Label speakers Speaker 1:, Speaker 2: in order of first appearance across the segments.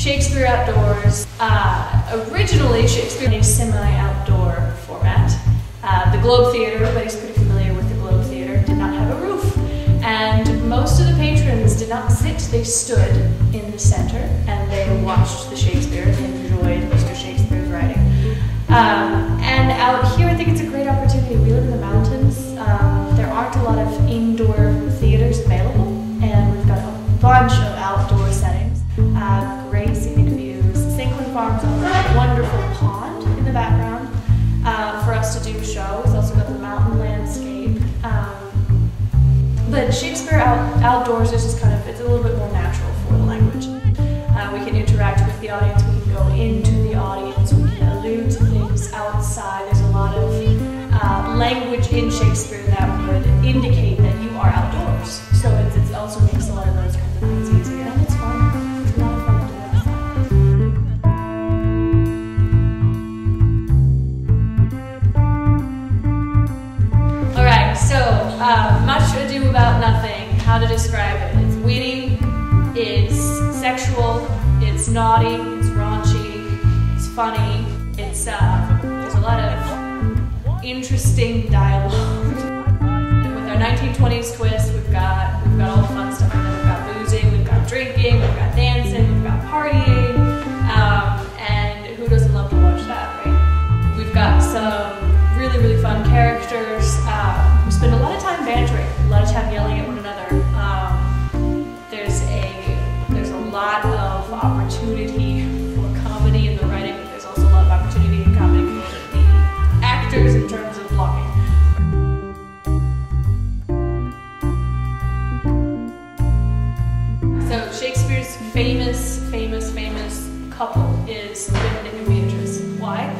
Speaker 1: Shakespeare Outdoors. Originally, Shakespeare in a semi-outdoor format. The Globe Theatre, everybody's pretty familiar with the Globe Theatre, did not have a roof. And most of the patrons did not sit, they stood in the center and they watched the Shakespeare and enjoyed Mr. Shakespeare's writing. And out here, I think it's a great opportunity. We live in the mountains. There aren't a lot of indoor theaters available, and we've got a bunch of outdoor settings. Great scenic views. St. Clair Farms offers a wonderful pond in the background for us to do a show. It's also got the mountain landscape. But Shakespeare Outdoors is just kind of, it's a little bit more natural for the language. We can interact with the audience, we can go into the audience, we can allude to things outside. There's a lot of language in Shakespeare that would indicate that you are outdoors. So it also makes a lot of those kinds of things easier. And it's fun. It's a lot of fun to do outside. Alright, so much ado about nothing. How to describe it. It's witty, it's sexual, it's naughty, it's raunchy, it's funny, it's there's a lot of interesting dialogue. With our 1920s twist, we've got all the fun stuff in there. We've got boozing, we've got drinking, we've got dancing, we've got partying, and who doesn't love to watch that, right? We've got some really, really fun characters. We spend a lot of time bantering, a lot of time yelling at one another. There's a lot of opportunity for comedy in the writing, but there's also a lot of opportunity in comedy with the actors in terms of blocking. So Shakespeare's famous couple is Benedict and Beatrice. Why?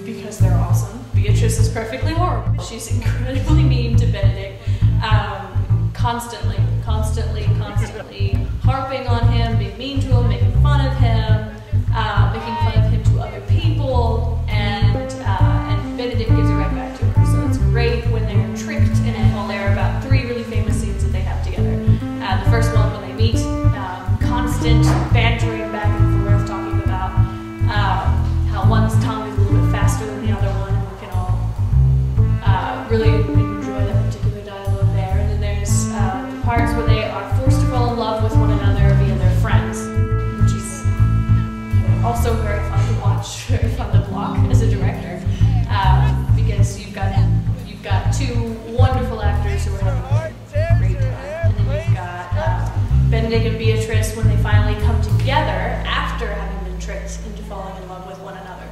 Speaker 1: Because they're awesome. Beatrice is perfectly horrible. She's incredibly mean to Benedict, constantly harping on him, being mean to him, making fun of him, making fun of him to other people, and Benedict gives it right back to her. So it's great when they're tricked in it. Well, there are about 3 really famous scenes that they have together. The first one when they meet, constant bantering back and forth, talking about how one's tongue is a little bit faster than the other one, and we can all really enjoy that particular dialogue there. And then there's the parts where they are forced to fall in love with one another via their friends, which is also very fun to watch, very fun to block as a director, because you've got 2 wonderful actors who are having a great time, and then you've got Benedict and Beatrice when they finally come together after having been tricked into falling in love with one another.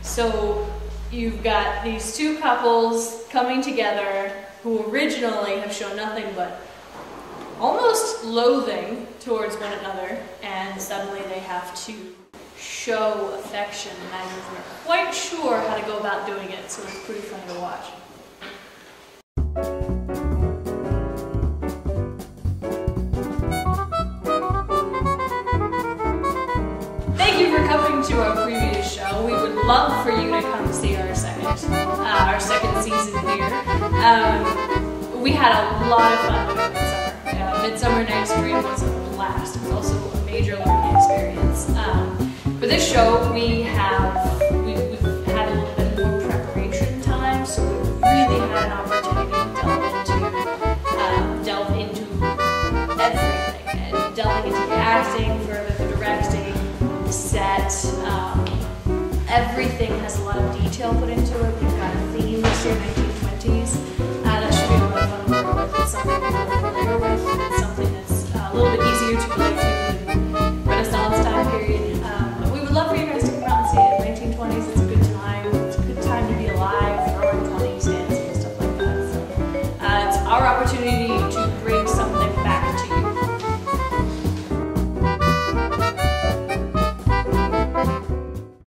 Speaker 1: So you've got these 2 couples coming together who originally have shown nothing but almost loathing towards one another, and suddenly they have to show affection, and neither of them are quite sure how to go about doing it, so it's pretty fun to watch. Thank you for coming to our previous show. We would love for you to come see our second season here. We had a lot of fun with Midsummer. Midsummer Night's Dream was a blast. It was also a major learning experience. For this show, we've had a little bit more preparation time, so we really had an opportunity to delve into everything, and delving into the acting, further the directing, the set. Everything has a lot of detail put into it. We've got a theme this year, 1920s. That should be a lot of fun to work with. It's something we're familiar with. It's something that's a little bit easier to relate to